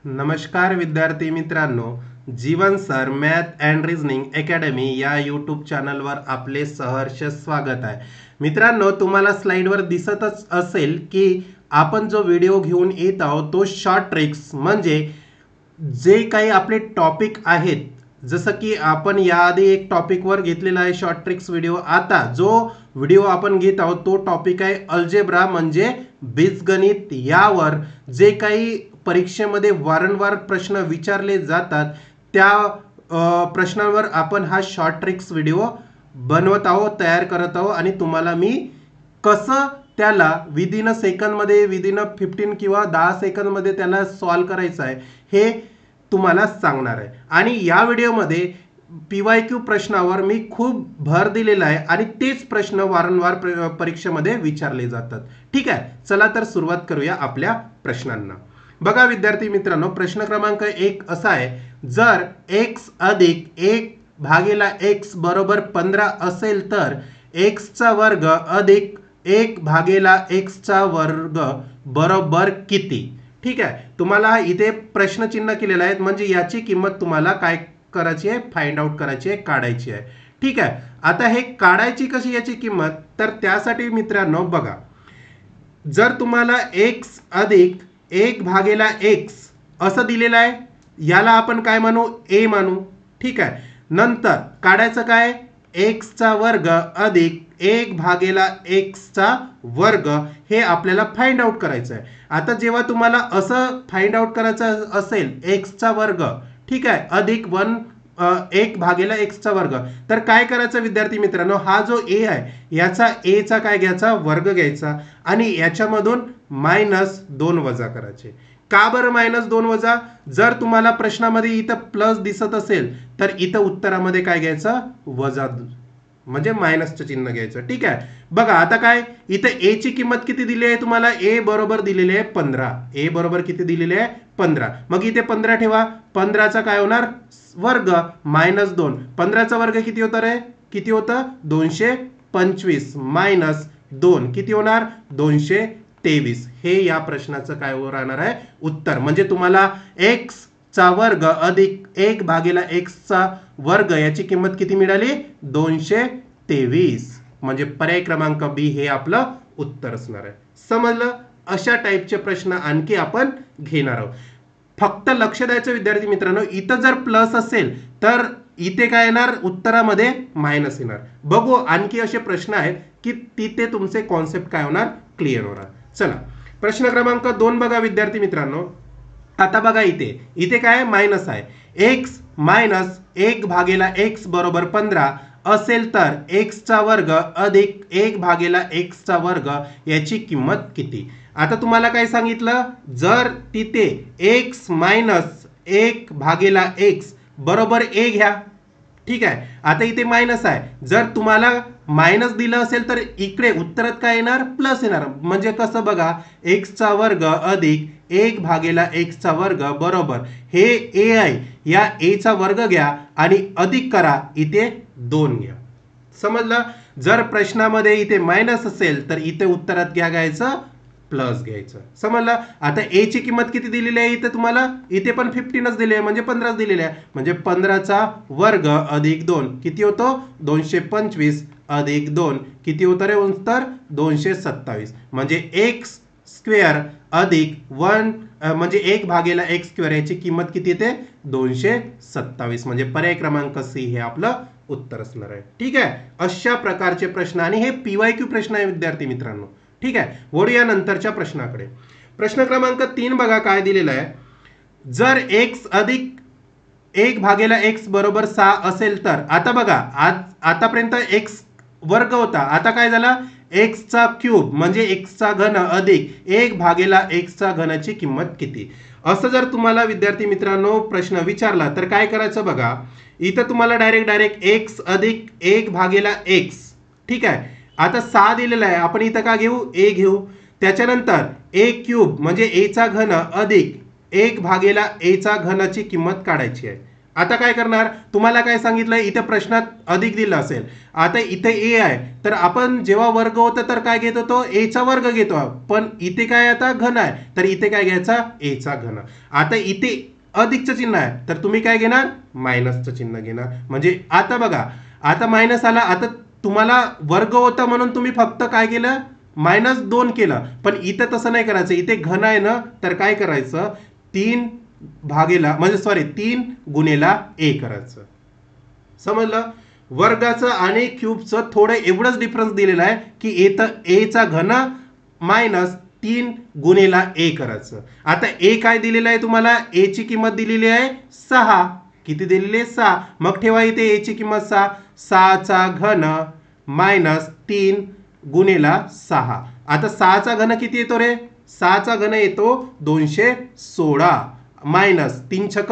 नमस्कार विद्यार्थी मित्रांनो, Jeevan sir math and reasoning academy या यूट्यूब चॅनलवर आपले सहर्ष स्वागत आहे. मित्रांनो, तुम्हाला स्लाइडवर दिसतच असेल की आपण जो व्हिडिओ घेऊन येत आहोत तो शॉर्ट ट्रिक्स म्हणजे जे काही आपले टॉपिक आहेत, जसं की आपण याआधी एक टॉपिकवर घेतलेला आहे शॉर्ट ट्रिक्स व्हिडिओ. आता जो व्हिडिओ आपण घेत आहोत तो टॉपिक आहे अल्जेब्रा म्हणजे बीजगणित. यावर जे काही परीक्षेमध्ये वारंवार प्रश्न विचारले जातात त्या प्रश्नांवर आपण हा शॉर्ट ट्रिक्स व्हिडिओ बनवत आहोत, तयार करत आहोत आणि तुम्हाला मी कसं त्याला विदिन अ सेकंदमध्ये, विदिन अ 15 किंवा 10 सेकंदमध्ये त्याला सॉल्व करायचं आहे हे तुम्हाला सांगणार आहे. आणि या व्हिडिओमध्ये PYQ प्रश्नावर मी खूप भर दिलेला आहे आणि तेच प्रश्न वारंवार परीक्षेमध्ये विचारले जातात. ठीक आहे, चला तर सुरुवात करूया आपल्या प्रश्नांना. बघा विद्यार्थी मित्रांनो, प्रश्न क्रमांक 1 असा आहे, जर x अधिक 1 भागिला x बरोबर 15 असेल तर x चा वर्ग अधिक 1 भागिला x चा वर्ग बरोबर किती. ठीक आहे, तुम्हाला इथे प्रश्नचिन्ह केलेलं आहे म्हणजे याची किंमत तुम्हाला काय करायची आहे, फाइंड आउट करायची आहे, काढायची आहे. ठीक आहे, आता हे काढायची कशी याची किंमत, तर त्यासाठी मित्रांनो बघा, जर तुम्हाला x अधिक 1 भागिला x असं दिलेलं आहे, याला आपण काय म्हणू, a म्हणू. ठीक आहे, नंतर काढायचं काय, x चा वर्ग अधिक 1 भागिला x चा वर्ग हे आपल्याला फाइंड आउट करायचं आहे. आता जेव्हा तुम्हाला असं फाइंड आउट करायचं असेल x चा वर्ग, ठीक आहे, अधिक 1 भागिला x चा वर्ग, तर काय करायचं विद्यार्थी मित्रांनो, हा जो a आहे याचा a चा काय घ्यायचा, वर्ग घ्यायचा आणि याच्यामधून -2 वजा करायचे. का बरं -2 वजा, जर तुम्हाला प्रश्नामध्ये इथं प्लस दिसत असेल तर इथं उत्तरामध्ये काय घ्यायचं, वजा म्हणजे मायनसचं चिन्ह घ्यायचं. ठीक आहे, बघा आता काय इथं a ची किंमत किती दिली आहे तुम्हाला, a बरोबर दिलेली आहे 15. a बरोबर किती दिलेली आहे, 15. मग इथे 15 ठेवा, 15चा काय होणार वर्ग -2. 15चा वर्ग किती होतं रे, किती होतं, 225 -2 किती होणार, 223. हे या प्रश्नाचं काय राहणार आहे, उत्तर. म्हणजे तुम्हाला x चा वर्ग अधिक 1 भागिला x चा वर्ग याची किंमत किती मिळाली, 223. म्हणजे पर्याय क्रमांक बी हे आपलं उत्तर असणार आहे. समजलं, अशा टाईपचे प्रश्न आणखी आपण घेणार आहोत. फक्त लक्ष द्यायचं विद्यार्थी मित्रांनो, इथं जर प्लस असेल तर इथे काय येणार, उत्तरामध्ये मायनस येणार. बघू आणखी असे प्रश्न आहेत की तिथे तुमचे कॉन्सेप्ट काय होणार, क्लिअर होणार. चला प्रश्न क्रमांक 2 बघा विद्यार्थी मित्रांनो. आता बघा इथे इथे काय मायनस आहे, x मायनस 1 भागिला x बरोबर 15 असेल तर x चा वर्ग अधिक 1 भागिला x चा वर्ग याची किंमत किती. आता तुम्हाला काय सांगितलं, जर तिथे x मायनस 1 भागिला x बरोबर a घ्या. ठीक आहे, आता इथे मायनस आहे, जर तुम्हाला मायनस दिलं असेल तर इकडे उत्तरात काय येणार, प्लस येणार. म्हणजे कसं बघा, x चा वर्ग अधिक 1 भागिला x चा वर्ग बरोबर हे a आहे, या a चा वर्ग घ्या आणि अधिक करा, इथे 2 घ्या. समजलं, जर प्रश्नामध्ये इथे मायनस असेल तर इथे उत्तरात घ्यायचं प्लस घ्यायचं. समजलं. आता a ची किंमत किती दिलेली आहे इथे तुम्हाला, इथे पण 15च दिली आहे म्हणजे 15च दिलेली आहे. म्हणजे 15चा वर्ग अधिक 2 किती होतो, 225 अधिक 2 किती होतं रे उत्तर, 227. म्हणजे x स्क्वेअर अधिक 1 म्हणजे 1 भागिला x स्क्वेअर याची किंमत किती येते, 227. म्हणजे पर्याय क्रमांक सी हे आपलं उत्तर असणार आहे. ठीक आहे, अशा प्रकारचे प्रश्न आणि हे PYQ प्रश्न आहे विद्यार्थी मित्रांनो. ठीक आहे, वळूया नंतरच्या प्रश्नाकडे. प्रश्न क्रमांक 3 बघा काय दिलेला आहे, जर x अधिक 1 भागिला x बरोबर 6 असेल तर. आता बघा आतापर्यंत x वर्ग होता, आता काय झाला, x चा क्यूब म्हणजे x चा घन अधिक 1 भागिला x चा घनाची किंमत किती. असं जर तुम्हाला विद्यार्थी मित्रांनो प्रश्न विचारला तर काय करायचं बघा, इथं तुम्हाला डायरेक्ट x अधिक 1 भागिला x. ठीक आहे, आता 6 दिलेला आहे, आपण इथं का घेऊ, a घेऊ. त्याच्यानंतर a क्यूब म्हणजे a चा घन अधिक 1 भागिला a चा घनाची किंमत काढायची आहे. आता काय करणार, तुम्हाला काय सांगितलं, इथे प्रश्नात अधिक दिला असेल, आता इथे ए आहे, तर आपण जेव्हा वर्ग होतं तर काय घेत होतो, ए चा वर्ग घेतो, पण इथे काय आता घन आहे, तर इथे काय घ्यायचा, ए चा घन. आता इथे अधिकचं चिन्ह आहे, तर तुम्ही काय घेणार, मायनसचं चिन्ह घेणार. म्हणजे आता बघा, आता मायनस आला, आता तुम्हाला वर्ग होता म्हणून तुम्ही फक्त काय केलं, -2 केलं, पण इथं तसं नाही करायचं, इथे घन आहे ना, तर काय करायचं, 3 भागेला म्हणजे सॉरी 3 गुणेला ए करायचं. समजलं. वर्गाचं आणि क्यूबचं थोडं एवढंच डिफरन्स दिलेला आहे की ए चा घन -3 गुणेला ए करायचं. आता ए काय दिलेलं आहे तुम्हाला, ए ची किंमत दिलेली आहे 6. किती दिलेली आहे, 6. मग ठेवा इथे ए ची किंमत 6. 6 चा घन -3 गुणेला 6. आता 6 चा घन किती येतो रे, 6 चा घन येतो 216 मायनस 3 छक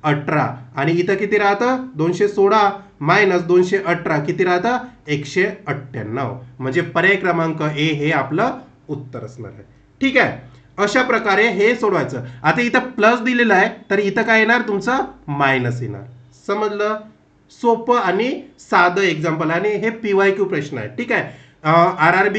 18 आणि इथं किती राहतं, 216 मायनस 218 किती राहतं, 198. म्हणजे पर्याय क्रमांक ए हे आपलं उत्तर असणार आहे. ठीक आहे, अशा प्रकारे हे सोडवायचं. आता इथं प्लस दिलेलं आहे, तर इथं काय येणार, तुमचं मायनस येणार. समजलं. सोपं आणि साधं एक्झाम्पल, आणि हे PYQ प्रश्न आहे. ठीक आहे, RRB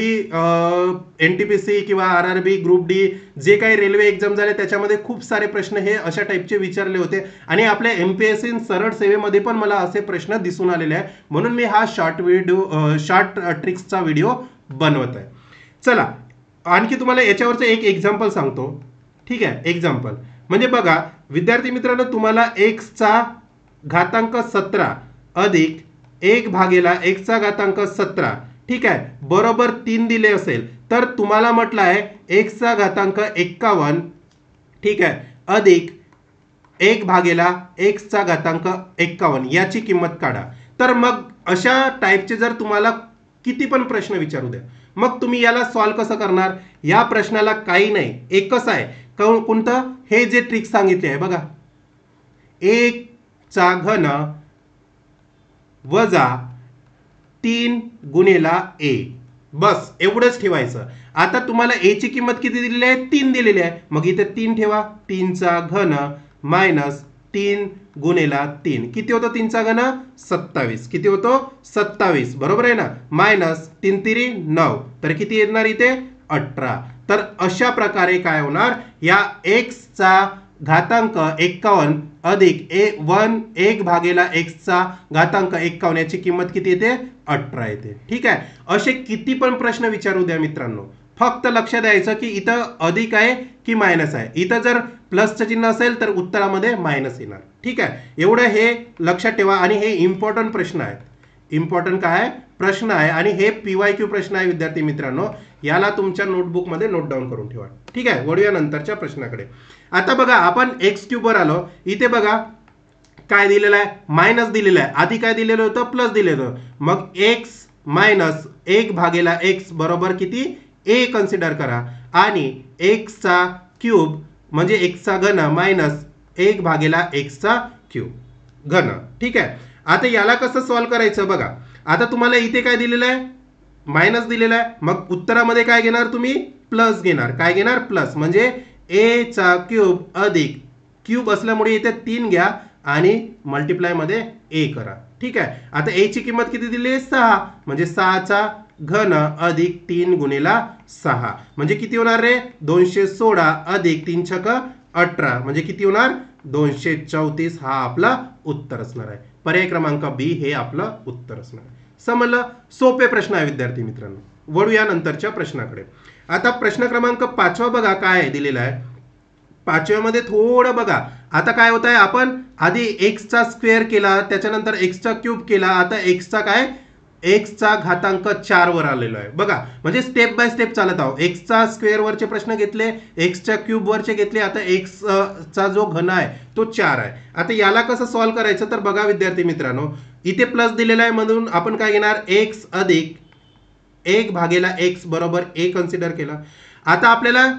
NTPC किंवा RRB ग्रुप डी जे काही रेल्वे एक्झाम झाले त्याच्यामध्ये खूप सारे प्रश्न हे अशा टाईपचे विचारले होते, आणि आपल्या MPSC सरळ सेवेमध्ये पण मला असे प्रश्न दिसून आलेले आहे, म्हणून मी हा शॉर्ट ट्रिक्सचा व्हिडिओ बनवत आहे. चला, आणखी तुम्हाला याच्यावरचं एक एक्झाम्पल सांगतो. ठीक आहे, एक्झाम्पल म्हणजे बघा विद्यार्थी मित्रांनो, तुम्हाला x चा घातांक 17 अधिक 1 भागेला x चा घातांक 17, ठीक आहे, बरोबर 3 दिले असेल, तर तुम्हाला म्हटलं आहे x चा घातांक 51, ठीक आहे, अधिक 1 भागेला x चा घातांक 51 याची किंमत काढा. तर मग अशा टाईपचे जर तुम्हाला किती पण प्रश्न विचारू द्या, मग तुम्ही याला सॉल्व्ह कसं करणार. या प्रश्नाला काही नाही, एकच आहे, कोणतं, हे जे ट्रिक सांगितले आहे बघा, 1 चा घन वजा 3 गुणेला ए, बस एवढंच ठेवायचं. आता तुम्हाला ए ची किंमत किती दिलेली आहे, 3 दिलेली आहे, मग इथे 3 ठेवा. 3 चा घन मायनस 3 गुणेला 3 किती होतं, 3 चा घन 27, किती होतो 27, बरोबर आहे ना, मायनस 3 3 9, तर किती येणार इथे 18. तर अशा प्रकारे काय होणार, या x चा घातांक 51 अधिक 1 भागेला x चा घातांक 51 याची किंमत किती येते, 18 येते. ठीक आहे, असे किती पण प्रश्न विचारू द्या मित्रांनो, फक्त लक्ष द्यायचं की इथं अधिक आहे की मायनस आहे. इथं जर प्लसचं चिन्ह असेल तर उत्तरामध्ये मायनस येणार. ठीक आहे, एवढं हे लक्षात ठेवा. आणि हे इम्पॉर्टंट प्रश्न आहेत, इम्पॉर्टंट काय प्रश्न आहे, आणि हे PYQ प्रश्न आहे विद्यार्थी मित्रांनो, याला तुमच्या नोटबुकमध्ये नोट डाऊन करून ठेवा. ठीक आहे, वळूया नंतरच्या प्रश्नाकडे. आता बघा आपण x क्यूब वर आलो. इथे बघा काय दिलेलं आहे, मायनस दिलेलं आहे, आधी काय दिलेलं होतं, प्लस दिलेलं होतं. मग x मायनस 1 भागेला x बरोबर किती, a कन्सिडर करा, आणि x चा क्यूब म्हणजे x चा घन मायनस 1 भागेला x चा क्यूब घन. ठीक आहे, आता याला कसं सॉल्व्ह करायचं बघा. आता तुम्हाला इथे काय दिलेलं आहे, मायनस दिलेला आहे, मग उत्तरामध्ये काय घेणार तुम्ही, प्लस घेणार. काय घेणार, प्लस, म्हणजे ए चा क्यूब अधिक क्यूब असल्यामुळे इथे 3 घ्या आणि मल्टिप्लाय मध्ये ए करा. ठीक आहे, आता ए ची किंमत किती दिली आहे, 6, म्हणजे 6 चा घन अधिक 3 गुणेला 6, म्हणजे किती होणार रे, 216 अधिक 3 छक 18, म्हणजे किती होणार, 234. हा आपला उत्तर असणार आहे. पर्याय क्रमांक बी हे आपलं उत्तर असणार आहे. समजलं. सोपे प्रश्न आहे विद्यार्थी मित्रांनो. वळूया नंतरच्या प्रश्नाकडे. आता प्रश्न क्रमांक 5 बघा काय दिलेला आहे. 5व्यामध्ये थोडं बघा, आता काय होत आहे, आपण आधी x चा स्क्वेअर केला, त्याच्यानंतर x चा क्यूब केला, आता x चा काय, x चा घातांक 4 वर आलेला आहे बघा. म्हणजे स्टेप बाय स्टेप चालत आहोत. x चा स्क्वेअर वरचे प्रश्न घेतले, x च्या क्यूब वरचे घेतले, आता x चा जो घन आहे तो 4 आहे. आता याला कसं सॉल्व्ह करायचं, तर बघा विद्यार्थी मित्रांनो, इथे प्लस दिलेला आहे म्हणून आपण काय घेणार, x अधिक 1 भागेला x बरोबर a कन्सिडर केला. आता आपल्याला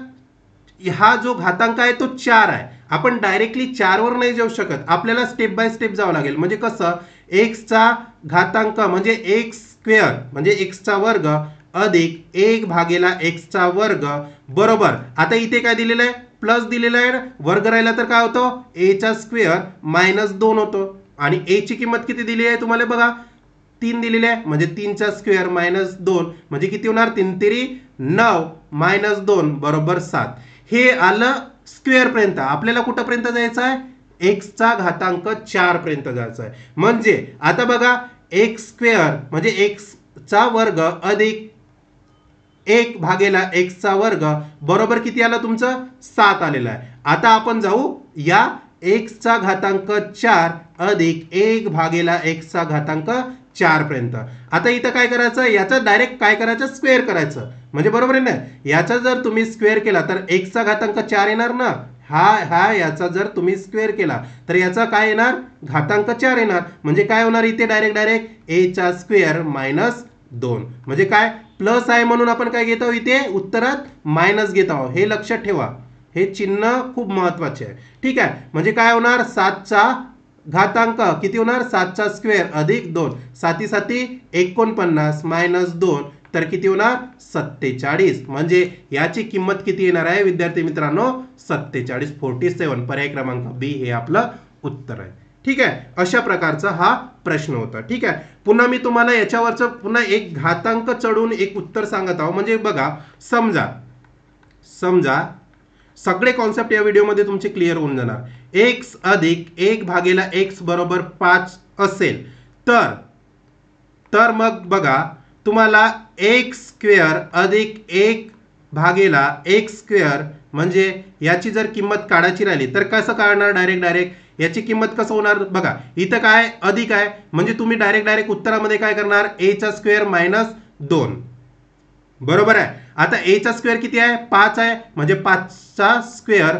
हा जो घातांक आहे तो 4 आहे, आपण डायरेक्टली 4 वर नाही जाऊ शकत, आपल्याला स्टेप बाय स्टेप जावं लागेल. म्हणजे कसं, x चा घातांक म्हणजे x स्क्वेअर म्हणजे x चा वर्ग अधिक 1 भागेला एक्सचा वर्ग बरोबर, आता इथे काय दिलेलं आहे, प्लस दिलेलं आहे, वर्ग राहिला तर काय होतं, एचा स्क्वेअर मायनस 2 होतो. आणि ए ची किंमत किती दिली आहे तुम्हाला बघा, 3 दिलेली आहे, म्हणजे 3चा स्क्वेअर मायनस 2 म्हणजे किती होणार, 3 3 9 मायनस 2 बरोबर 7. हे आलं स्क्वेअर पर्यंत. आपल्याला कुठपर्यंत जायचं आहे, एक्सचा घातांक 4 पर्यंत जायचं आहे. म्हणजे आता बघा, एक्स स्क्वेअर म्हणजे एक्सचा वर्ग अधिक 1 भागेला एक्सचा वर्ग बरोबर किती आलं तुमचं, 7 आलेलं आहे. आता आपण जाऊ या एक्सचा घातांक 4 अधिक 1 भागेला एक्सचा घातांक 4 पर्यंत. आता इथं काय करायचं, याचा डायरेक्ट काय करायचं, स्क्वेअर करायचं, म्हणजे बरोबर आहे ना. याचा जर तुम्ही स्क्वेअर केला तर एक्सचा घातांक 4 येणार ना. हा याचा जर तुम्ही स्क्वेअर केला तर याचा काय येणार, घातांक 4 येणार. म्हणजे काय होणार इथे, डायरेक्ट ए चा स्क्वेअर मायनस 2. म्हणजे काय, प्लस आहे म्हणून आपण काय घेत आहोत, इथे उत्तरात मायनस घेत आहोत. हे लक्षात ठेवा, हे चिन्ह खूप महत्वाचे आहे. ठीक आहे, म्हणजे काय होणार, 7चा घातांक किती होणार, 7चा स्क्वेअर अधिक 2, 7 7 49 मायनस 2 तर किती होणार, 47. म्हणजे याची किंमत किती येणार आहे विद्यार्थी मित्रांनो, 47. 47. पर्याय क्रमांक बी हे आपलं उत्तर आहे. ठीक आहे, अशा प्रकारचा हा प्रश्न होता. ठीक आहे, पुन्हा मी तुम्हाला याच्यावरचं पुन्हा एक घातांक चढून एक उत्तर सांगत आहो. म्हणजे बघा, समजा सगळे कॉन्सेप्ट या व्हिडिओमध्ये तुमचे क्लिअर होऊन जाणार. एक्स अधिक 1 भागेला एक्स बरोबर 5 असेल तर मग बघा, तुम्हाला एक्स स्क्वेअर अधिक 1 भागेला एक्स स्क्वेअर म्हणजे याची जर किंमत काढायची राहिली तर कसं काढणार, डायरेक्ट याची किंमत कसं होणार बघा, इथं काय अधिक आहे म्हणजे तुम्ही डायरेक्ट उत्तरामध्ये काय करणार, ए चा स्क्वेअर मायनस 2 बरोबर आहे. आता ए चा स्क्वेअर किती आहे, 5 आहे, म्हणजे 5चा स्क्वेअर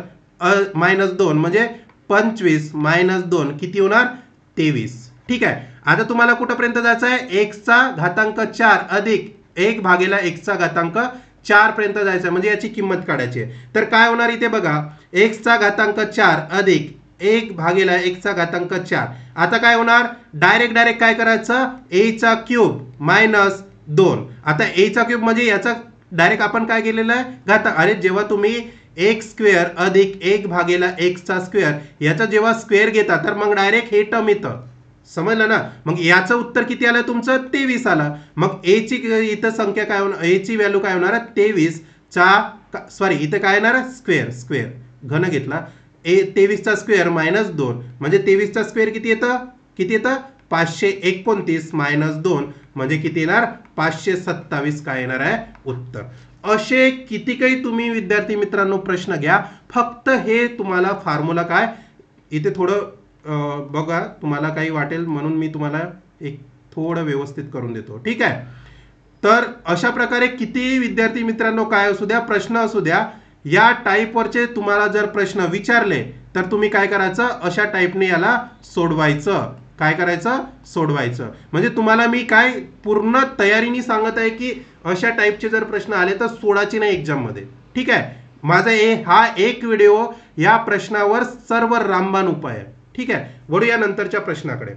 मायनस 2 म्हणजे 25 मायनस 2 किती होणार, 23. ठीक आहे, आता तुम्हाला कुठपर्यंत जायचं आहे, एक्सचा घातांक 4 अधिक 1 भागेला एक्सचा घातांक 4 पर्यंत जायचं, म्हणजे याची किंमत काढायची आहे. तर काय होणार इथे बघा, एक्सचा घातांक 4 अधिक 1 भागेला एक्सचा घातांक 4. आता काय होणार, डायरेक्ट काय करायचं, ए चा क्यूब मायनस 2. आता ए चा क्यूब म्हणजे याचा डायरेक्ट आपण काय केलेलं आहे, घातांक. अरे जेव्हा तुम्ही एक्स स्क्वेअर अधिक 1 भागेला एक्सचा स्क्वेअर याचा जेव्हा स्क्वेअर घेता तर मग डायरेक्ट हे टर्म येतं, समजलं ना. मग याचं उत्तर किती आलं तुमचं, 23 आलं. मग ए ची इथं संख्या काय होणार, ए ची व्हॅल्यू काय होणार, 23 चा सॉरी इथं काय येणार, स्क्वेअर घन घेतला, 23 चा स्क्वेअर मायनस 2 म्हणजे 23 चा स्क्वेअर किती येतं 529 मायनस 2 म्हणजे किती येणार, 527 काय येणार आहे उत्तर. असे किती काही तुम्ही विद्यार्थी मित्रांनो प्रश्न घ्या, फक्त हे तुम्हाला फॉर्म्युला काय इथे थोडं बघा, तुम्हाला काही वाटेल म्हणून मी तुम्हाला एक थोडं व्यवस्थित करून देतो. ठीक आहे, तर अशा प्रकारे किती विद्यार्थी मित्रांनो काय असू द्या, प्रश्न असू द्या, या टाईपवरचे तुम्हाला जर प्रश्न विचारले तर तुम्ही काय करायचं, अशा टाईपने याला सोडवायचं. काय करायचं, सोडवायचं. म्हणजे तुम्हाला मी काय पूर्ण तयारीने सांगत आहे की अशा टाईपचे जर प्रश्न आले तर सोडायचे नाही एक्झाम मध्ये. ठीक आहे, माझा हा एक व्हिडिओ या प्रश्नावर सर्व रामबाण उपाय आहे. ठीक आहे, वळूया नंतरच्या प्रश्नाकडे.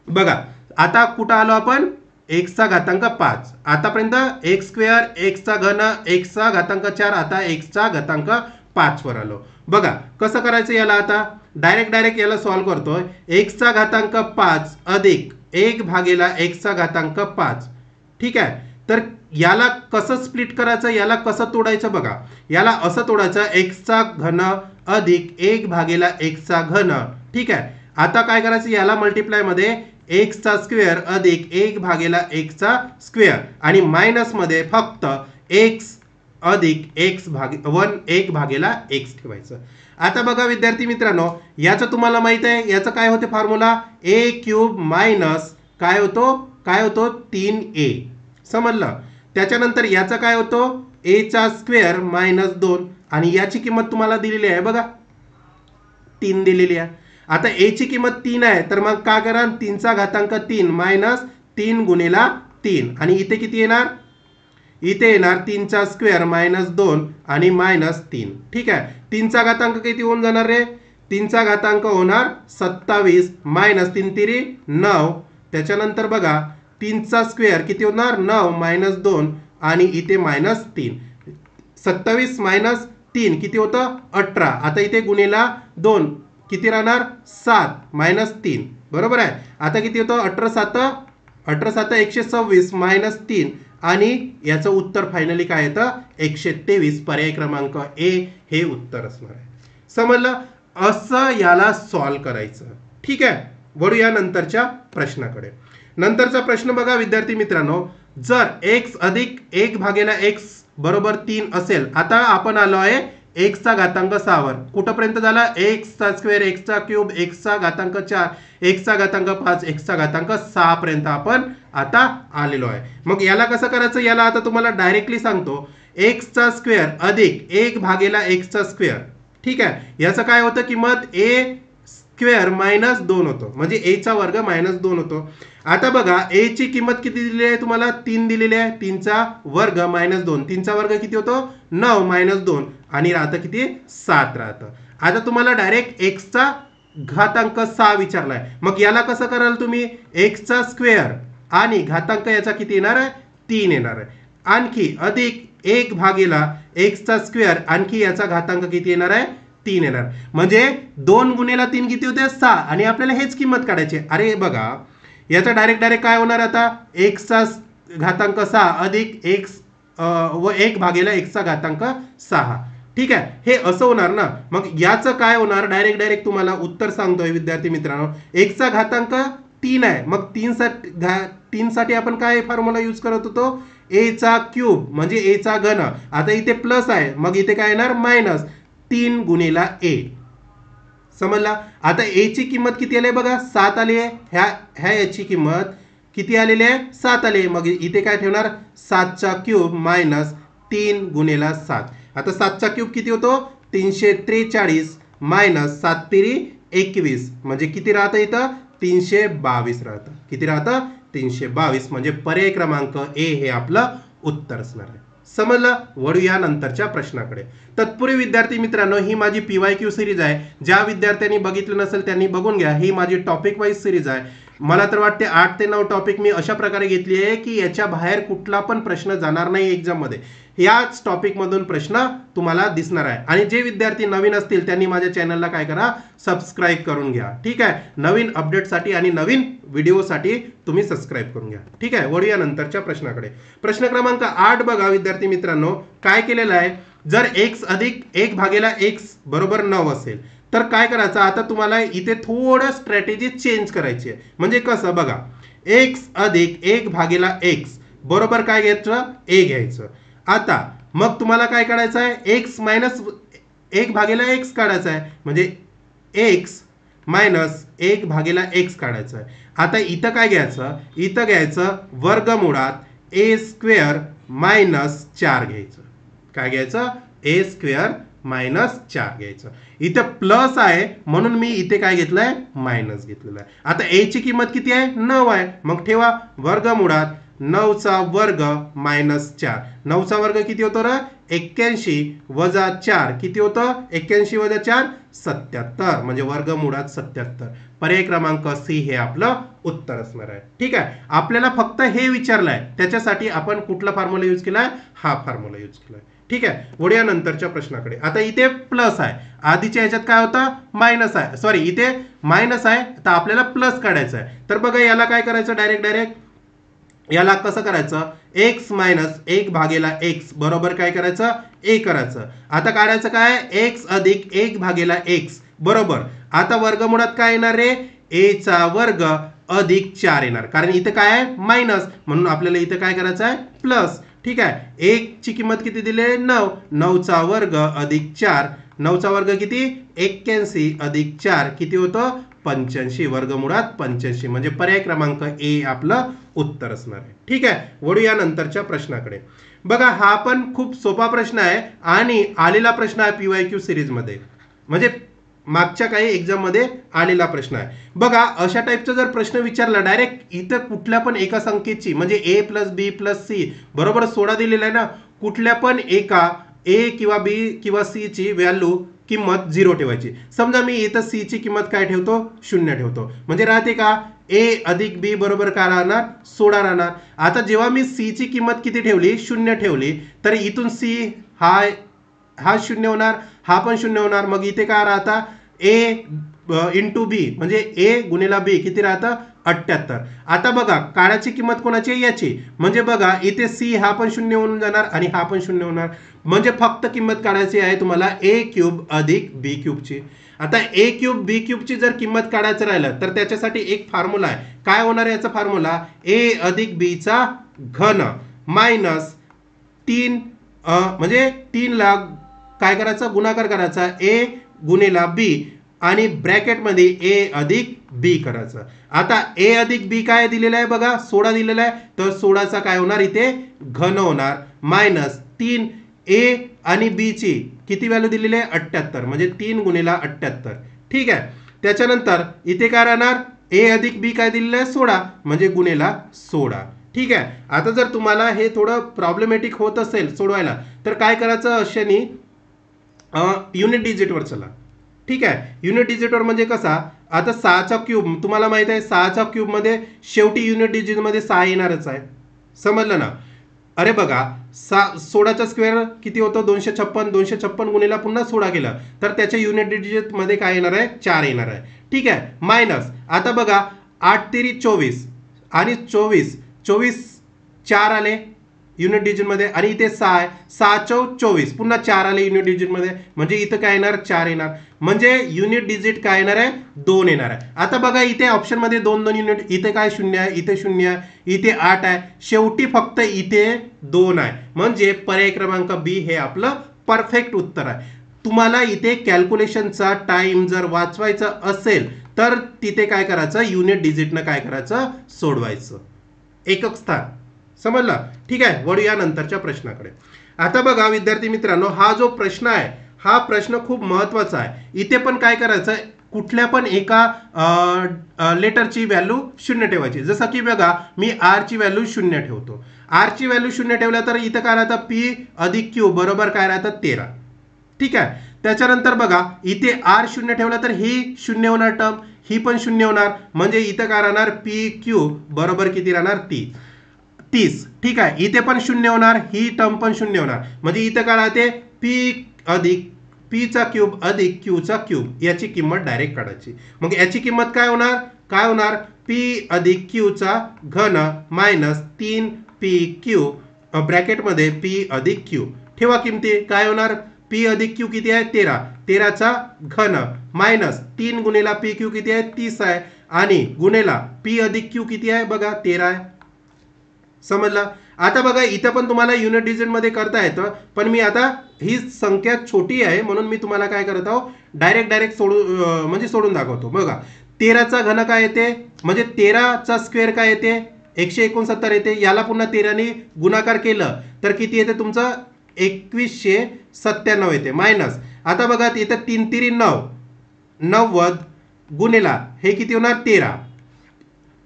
बघा, आता कुठं आलो आपण, एक्सचा घातांक 5. आतापर्यंत एक्स स्क्वेअर, एक्सचा घन, एक्सचा घातांक 4, आता एक्सचा घातांक 5 वर आलो. बघा कसं करायचं याला, आता डायरेक्ट याला सॉल्व्ह करतोय. एक्सचा घातांक 5 अधिक 1 भागेला एक्सचा घातांक 5. ठीक आहे, तर याला कसं स्प्लिट करायचं, याला कसं तोडायचं बघा, याला असं तोडायचं, एक्सचा घन अधिक 1 भागेला एक्सचा घन. ठीक आहे, आता काय करायचं, याला मल्टिप्लाय मध्ये एक्सचा स्क्वेअर अधिक 1 भागेला एक्सचा स्क्वेअर आणि मायनस मध्ये फक्त एक्स अधिक एक्स भागे 1 भागेला एक्स ठेवायचं. आता बघा विद्यार्थी मित्रांनो, याचं तुम्हाला माहित आहे, याचं काय होते फॉर्म्युला, ए क्यूब मायनस काय होतो 3a, समजलं. त्याच्यानंतर याचा काय होतो, ए चा स्क्वेअर मायनस 2 आणि याची किंमत तुम्हाला दिलेली आहे बघा, 3 दिलेली आहे. आता ए ची किंमत 3 आहे तर मग काय करा, 3 चा घातांक 3 मायनस 3 गुणिला 3 आणि इथे किती येणार, इथे येणार 3 चा स्क्वेअर मायनस 2 आणि मायनस 3. ठीक आहे, 3 चा घातांक किती होऊन जाणार रे, 3 चा घातांक होणार 27 मायनस 3 3 9. त्याच्यानंतर बघा 3 चा स्क्वेअर किती होणार 9 मायनस 2 आणि इथे -3. 27 - 3 किती होतं 18. आता इथे गुणिला 2 किती राहणार 7 -3 बरोबर आहे. आता किती होतं 18 7 126 -3 आणि याचं उत्तर फायनली काय येतं 123. पर्याय क्रमांक ए हे उत्तर असणार आहे. समजलं. असं याला सॉल्व करायचं. ठीक आहे. वळूया नंतरच्या प्रश्नाकडे. नंतरचा प्रश्न बघा विद्यार्थी मित्रांनो, जर x अधिक 1/x बरोबर 3 असेल. आता आपण आलो आहे x चा घातांक 6 वर. कुठपर्यंत झाला x चा स्क्वेअर, x चा क्यूब, x चा घातांक 4, x चा घातांक 5, x चा घातांक 6 पर्यंत आपण आता आलेलो आहे. मग याला कसं करायचं, याला आता तुम्हाला डायरेक्टली सांगतो. x चा स्क्वेअर अधिक 1/x चा स्क्वेअर. ठीक आहे. याचं काय होतं किंमत a स्क्वेअर -2 होतो, म्हणजे a चा वर्ग -2 होतो. आता बघा a ची किंमत किती दिलेली आहे तुम्हाला 3 दिलेली आहे. 3 चा वर्ग -2, 3 चा वर्ग किती होतो 9 -2 आणि राहतं किती 7 राहतं. आता तुम्हाला डायरेक्ट x चा घातांक 6 विचारलाय. मग याला कसं कराल तुम्ही, x चा स्क्वेअर आणि घातांक याचा किती येणार आहे 3 येणार आहे. आणखी अधिक 1/x चा स्क्वेअर आणखी याचा घातांक किती येणार आहे 3 येणार. म्हणजे 2 गुणिले 3 किती होते 6 आणि आपल्याला हेच किंमत काढायची. अरे बघा याचा डायरेक्ट काय होणार आता x चा घातांक 6 अधिक x व 1/x चा घातांक 6. ठीक आहे. हे असं होणार ना. मग याचं काय होणार डायरेक्ट तुम्हाला उत्तर सांगतोय विद्यार्थी मित्रांनो. x चा घातांक 3 आहे. मग 3 साठी आपण काय फॉर्म्युला यूज करत होतो a चा क्यूब म्हणजे a चा घन. आता इथे प्लस आहे मग इथे काय येणार -3 गुणिला a. समजला. आता a ची किंमत किती आली बघा 7 आली आहे. ह्या याची किंमत किती आलेली आहे 7 आली आहे. मग इथे काय ठेवणार 7 चा क्यूब -3 गुणिला 7. आता 7 चा क्यूब किती होतो 343 -7 तिरी 21 म्हणजे किती राहतं इथं 322 राहतं. किती राहतं 322 म्हणजे पर्याय क्रमांक ए हे आपलं उत्तर असणार आहे. समजलं. वळूया नंतरच्या प्रश्नाकडे. तत्पूर्वी विद्यार्थी मित्रांनो ही माझी PYQ सिरीज आहे. ज्या विद्यार्थ्यांनी बघितलं नसेल त्यांनी बघून घ्या. ही माझी टॉपिक वाईज सिरीज आहे. मला तर वाटते 8 ते 9 टॉपिक मी अशा प्रकारे घेतली आहे की याच्या बाहेर कुठला पण प्रश्न जाणार नाही एक्झाम मध्ये. याच टॉपिक मधून प्रश्न तुम्हाला दिसणार आहे. आणि जे विद्यार्थी नवीन असतील त्यांनी माझ्या चॅनलला काय करा सबस्क्राईब करून घ्या. ठीक आहे. नवीन अपडेटसाठी आणि नवीन व्हिडिओसाठी तुम्ही सबस्क्राईब करून घ्या. ठीक आहे. वळूया नंतरच्या प्रश्नाकडे. प्रश्न क्रमांक 8 बघा विद्यार्थी मित्रांनो काय केलेलं आहे. जर x अधिक 1/x बरोबर 9 असेल तर काय करायचं. आता तुम्हाला इथे थोडं स्ट्रॅटेजी चेंज करायची आहे. म्हणजे कसं बघा x अधिक 1/x बरोबर काय घ्यायचं a घ्यायचं. आता मग तुम्हाला काय काढायचं आहे x - 1/x काढायचं आहे. म्हणजे x - 1/x काढायचं आहे. आता इथं काय घ्यायचं इथं घ्यायचं वर्गमुळात a स्क्वेअर -4 घ्यायचं. काय घ्यायचं a स्क्वेअर -4 घ्यायचं. इथे प्लस आहे म्हणून मी इथे काय घेतलंय मायनस घेतलेलं आहे. आता a ची किंमत किती आहे 9 आहे. मग ठेवा वर्गमुळात 9 चा वर्ग -4. 9 चा वर्ग किती होतो रे 81 वजा 4 किती होतं 81 वजा 4 77 म्हणजे वर्गमुळात 77. पर्याय क्रमांक सी हे आपलं उत्तर असणार आहे. ठीक आहे. आपल्याला फक्त हे विचारलंय त्याच्यासाठी आपण कुठला फॉर्म्युला यूज केलाय हा फॉर्म्युला यूज केलाय. ठीक आहे. वळूया नंतरच्या प्रश्नाकडे. आता इथे प्लस आहे आधीच्या ह्याच्यात काय होतं मायनस आहे सॉरी इथे मायनस आहे तर आपल्याला प्लस काढायचं आहे. तर बघा याला काय करायचं डायरेक्ट याला कसं करायचं x - 1/x बरोबर काय करायचं a करायचं. आता काढायचं काय x अधिक 1/x बरोबर. आता वर्गमुळात काय येणार रे a चा वर्ग अधिक 4 येणार कारण इथं काय आहे मायनस म्हणून आपल्याला इथं काय करायचं आहे प्लस. ठीक आहे. 1 ची किंमत किती दिली आहे 9. 9 चा वर्ग अधिक 4. 9 चा वर्ग किती 81 अधिक 4 किती होतं 85 वर्गमुळात 85 म्हणजे पर्याय क्रमांक ए आपलं उत्तर असणार आहे. ठीक आहे. वळूया नंतरच्या प्रश्नाकडे. बघा हा पण खूप सोपा प्रश्न आहे आणि आलेला प्रश्न आहे PYQ सिरीज मध्ये म्हणजे मागच्या काही एक्झाम मध्ये आलेला प्रश्न आहे. बघा अशा टाइपचा जर प्रश्न विचारला डायरेक्ट इथं कुठल्या पण एका संख्येची म्हणजे a + b + c बरोबर सोडा दिलेला आहे ना कुठल्या पण एका a किंवा b किंवा c ची व्हॅल्यू किंमत 0 ठेवायची. समजा मी इथं सी ची किंमत काय ठेवतो 0 ठेवतो म्हणजे राहते का a अधिक b बरोबर काय राहणार 16 राहणार. आता जेव्हा मी सी ची किंमत किती ठेवली 0 ठेवली तर इथून सी हा 0 होणार हा पण 0 होणार. मग इथे काय राहता a इंटू बी म्हणजे a गुणिला b किती राहतं 78. आता बघा काळाची किंमत कोणाची आहे याची म्हणजे बघा इथे सी हा पण 0 होऊन जाणार आणि हा पण 0 होणार म्हणजे फक्त किंमत काढायची आहे तुम्हाला a क्यूब अधिक b क्यूबची. आता a क्यूब b क्यूबची जर किंमत काढायचं राहिलं तर त्याच्यासाठी एक फॉर्म्युला आहे. काय होणार याचा फॉर्म्युला a अधिक b चा घन मायनस 3 म्हणजे 3 ला काय करायचं गुणाकार करायचा a गुणिला b आणि ब्रॅकेटमध्ये a अधिक b करायचं. आता a अधिक b काय दिलेलं आहे बघा 16 दिलेला आहे तर 16चा काय होणार इथे घन होणार मायनस 3 a आणि b ची किती व्हॅल्यू दिलेली आहे 78 म्हणजे 3 गुणिला 78. ठीक आहे. त्याच्यानंतर इथे काय राहणार a अधिक b काय दिलेलं आहे 16 म्हणजे गुणिला 16. ठीक आहे. आता जर तुम्हाला हे थोडं प्रॉब्लेमॅटिक होत असेल सोडवायला तर काय करायचं अशाने युनिट डिजिटवर चला. ठीक आहे. युनिट डिजिटवर म्हणजे कसा आता 6चा क्यूब तुम्हाला माहित आहे 6चा क्यूब मध्ये शेवटी युनिट डिजिट मध्ये 6 येणारच आहे. समजलं ना. अरे बघा 16चा स्क्वेअर किती होतं 256 256 गुणिला पुन्हा 16 केलं तर त्याच्या युनिट डिजिट मध्ये काय येणार आहे 4 येणार आहे. ठीक आहे. मायनस आता बघा 8 तेरी 24 आणि 24 4 आले युनिट डिजिट मध्ये आणि इथे 6 आहे 6 चौक 24 पुन्हा 4 आले युनिट डिजिट मध्ये म्हणजे इथं काय येणार 4 येणार म्हणजे युनिट डिजिट काय येणार आहे 2 येणार आहे. आता बघा इथे ऑप्शन मध्ये 2 युनिट इथे काय 0 आहे इथे 0 आहे इथे 8 आहे शेवटी फक्त इथे 2 आहे म्हणजे पर्याय क्रमांक बी हे आपलं परफेक्ट उत्तर आहे. तुम्हाला इथे कॅल्क्युलेशनचा टाइम जर वाचवायचा असेल तर तिथे काय करायचं युनिट डिजिटनं काय करायचं सोडवायचं एकक स्थान. समजलं. ठीक आहे. वळूया नंतरच्या प्रश्नाकडे. आता बघा विद्यार्थी मित्रांनो हा जो प्रश्न आहे हा प्रश्न खूप महत्वाचा आहे. इथे पण काय करायचं कुठल्या पण एका लेटरची व्हॅल्यू 0 ठेवायची. जसं की बघा मी आर ची व्हॅल्यू 0 ठेवतो. आर ची व्हॅल्यू 0 ठेवल्या तर इथं काय राहतं पी अधिक क्यू बरोबर काय राहतं 13. ठीक आहे. त्याच्यानंतर बघा इथे आर 0 ठेवला तर ही 0 होणार टर्म ही पण 0 होणार म्हणजे इथं काय राहणार पी क्यू बरोबर किती राहणार 30. ठीक आहे. इथे पण 0 होणार ही टर्म पण 0 होणार म्हणजे इथं काय राहते पी अधिक पी चा क्यूब अधिक क्यू चा क्यूब याची किंमत डायरेक्ट काढायची. मग याची किंमत काय होणार पी अधिक क्यू चा घन मायनस 3 पी क्यू ब्रॅकेटमध्ये पी अधिक क्यू ठेवा किमती काय होणार पी अधिक क्यू किती आहे 13 चा घन मायनस 3 गुणिला पी क्यू किती आहे 30 आहे आणि गुणिला पी अधिक क्यू किती आहे बघा 13 आहे. समजलं. आता बघा इथं पण तुम्हाला युनिट डिजिट मध्ये करता येतं पण मी आता ही संख्या छोटी आहे म्हणून मी तुम्हाला काय करत आहो डायरेक्ट सोडून दाखवतो. बघा 13चा घन काय येते म्हणजे 13चा स्क्वेअर काय येते 169 येते. याला पुन्हा 13ने गुणाकार केलं तर किती येते तुमचं 2197 येते मायनस आता बघा इथं 3 3 90 गुणिला हे किती होणार 13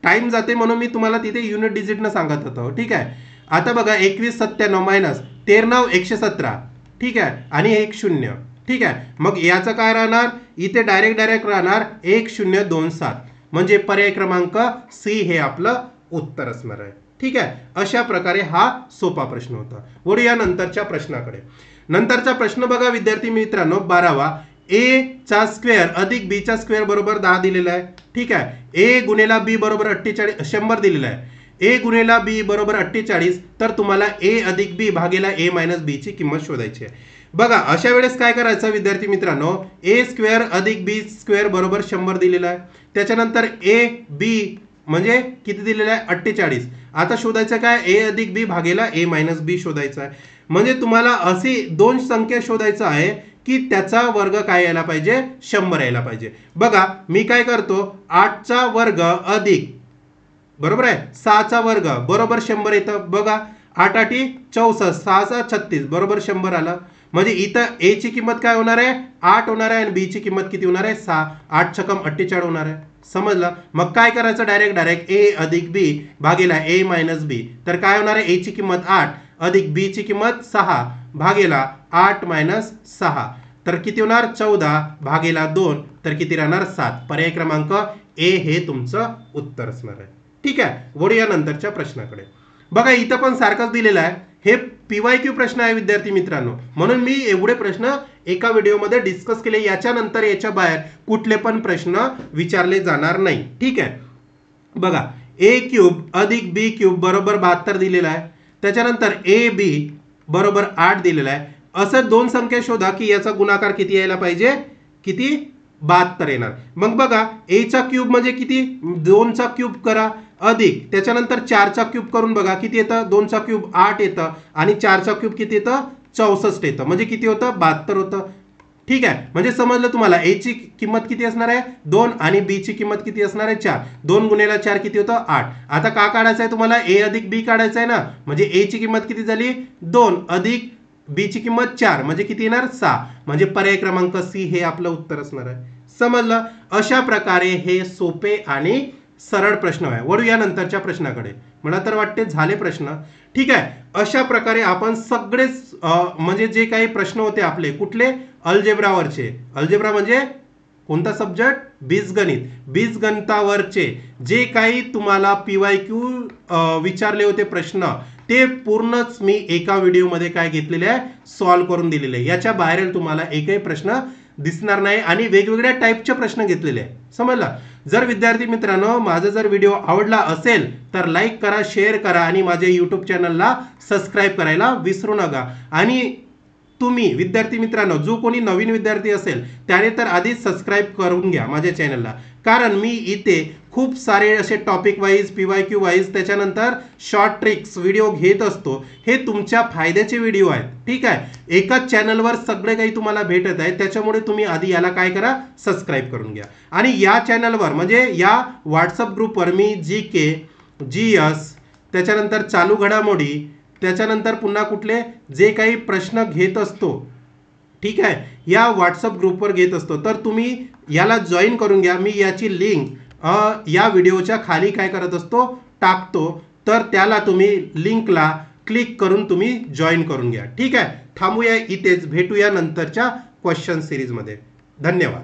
टाइम जाते म्हणून मी तुम्हाला तिथे युनिट डिजिटनं सांगत होतो. ठीक आहे. आता बघा 2197 मायनस 13 117 ठीक आहे आणि 1 0. ठीक आहे. मग याचं काय राहणार इथे डायरेक्ट राहणार 1027 म्हणजे पर्याय क्रमांक सी हे आपलं उत्तर असणार आहे. ठीक आहे. अशा प्रकारे हा सोपा प्रश्न होता. वळूया नंतरच्या प्रश्नाकडे. नंतरचा प्रश्न बघा विद्यार्थी मित्रांनो 12वा a चा स्क्वेअर अधिक b चा स्क्वेअर बरोबर 10 दिलेला आहे. ठीक आहे. a गुणिला b बरोबर 100 दिलेला आहे. a गुणिला b बरोबर 48 तर तुम्हाला a अधिक b भागेला a मायनस b ची किंमत शोधायची आहे. बघा अशा वेळेस काय करायचं विद्यार्थी मित्रांनो a स्क्वेअर अधिक b स्क्वेअर बरोबर 100 दिलेला आहे. त्याच्यानंतर a b म्हणजे किती दिलेला आहे 48. आता शोधायचं काय a अधिक b भागेला a मायनस b शोधायचं आहे. म्हणजे तुम्हाला अशी दोन संख्या शोधायचं आहे की त्याचा वर्ग काय यायला पाहिजे 100 यायला पाहिजे. बघा मी काय करतो 8चा वर्ग अधिक बरोबर आहे 6चा वर्ग बरोबर 100 येतं. बघा 8 8 64 6 36 बरोबर 100 आलं म्हणजे इथं a ची किंमत काय होणार आहे 8 होणार आहे आणि b ची किंमत किती होणार आहे 6 8 छकम 48 होणार आहे. समजलं. मग काय करायचं डायरेक्ट a अधिक b भागेला a मायनस b तर काय होणार आहे a ची किंमत 8 अधिक b ची किंमत 6 भागेला 8 मायनस 6 तर किती होणार 14 भागेला 2 तर किती राहणार 7. पर्याय क्रमांक ए हे तुमचं उत्तर असणार आहे. ठीक आहे, वळूया नंतरच्या प्रश्नाकडे. बघा इथं पण सारखंच दिलेलं आहे. हे PYQ प्रश्न आहे विद्यार्थी मित्रांनो, म्हणून मी एवढे प्रश्न एका व्हिडिओमध्ये डिस्कस केले. याच्यानंतर याच्या बाहेर कुठले पण प्रश्न विचारले जाणार नाही. ठीक आहे, बघा ए क्यूब अधिक बी क्यूब बरोबर 72 दिलेला आहे. त्याच्यानंतर ए बी बरोबर 8 दिलेला आहे. असं दोन संख्या शोधा की याचा गुणाकार किती यायला पाहिजे, किती 72 येणार. मग बघा ए चा क्यूब म्हणजे किती, 2 चा क्यूब करा अधिक त्याच्यानंतर 4 चा क्यूब करून बघा किती येतं, 2 चा क्यूब 8 येतं आणि 4 चा क्यूब किती येतं 64 येतं, म्हणजे किती होतं 72 होतं. ठीक आहे, म्हणजे समजलं तुम्हाला. ए ची किंमत किती असणार आहे 2 आणि बी ची किंमत किती असणार आहे 4. 2 गुणिले 4 किती होतं 8. आता का काढायचं आहे तुम्हाला, ए अधिक बी काढायचं आहे ना, म्हणजे ए ची किंमत किती झाली 2 अधिक बी ची किंमत 4 म्हणजे किती येणार 6. म्हणजे पर्याय क्रमांक सी हे आपलं उत्तर असणार आहे. समजलं. अशा प्रकारे हे सोपे आणि सरळ प्रश्न आहे. वळूया नंतरच्या प्रश्नाकडे. मला तर वाटते झाले प्रश्न. ठीक आहे, अशा प्रकारे आपण सगळेच म्हणजे जे काही प्रश्न होते आपले कुठले अल्जेब्रावरचे, अल्जेब्रा म्हणजे कोणता सब्जेक्ट, बीजगणित, बीजगणितावरचे जे काही तुम्हाला PYQ विचारले होते प्रश्न ते पूर्णच मी एका व्हिडिओमध्ये काय घेतलेले आहे सॉल्व्ह करून दिलेले आहे. याच्या बाहेर तुम्हाला एकही प्रश्न दिसणार नाही आणि वेगवेगळ्या टाईपचे प्रश्न घेतलेले आहे. समजलं. जर विद्यार्थी मित्रांनो माझा जर व्हिडिओ आवडला असेल तर लाईक करा, शेअर करा आणि माझ्या YouTube चॅनलला सबस्क्राईब करायला विसरू नका. आणि तुम्ही विद्यार्थी मित्रांनो जो कोणी नवीन विद्यार्थी असेल त्याने तर आधीच सबस्क्राईब करून घ्या माझ्या चॅनलला, कारण मी इथे खूप सारे असे टॉपिक वाईज PYQ वाईज त्याच्यानंतर शॉर्ट ट्रिक्स व्हिडिओ घेत असतो. हे तुमच्या फायद्याचे व्हिडिओ आहेत. ठीक आहे, एकाच चॅनलवर सगळे काही तुम्हाला भेटत आहे, त्याच्यामुळे तुम्ही आधी याला काय करा सबस्क्राईब करून घ्या. आणि या चॅनलवर म्हणजे या व्हॉट्सअप ग्रुपवर मी GK, GS त्याच्यानंतर चालू घडामोडी त्याच्यानंतर पुन्हा कुठले जे काही प्रश्न घेत असतो, ठीक आहे, या व्हॉट्सअप ग्रुपवर घेत असतो. तर तुम्ही याला जॉईन करून घ्या. मी याची लिंक या व्हिडिओच्या खाली काय करत असतो टाकतो, तर त्याला तुम्ही लिंकला क्लिक करून तुम्ही जॉईन करून घ्या. ठीक आहे, थांबूया इथेच, भेटूया नंतरच्या क्वेश्चन सिरीजमध्ये. धन्यवाद.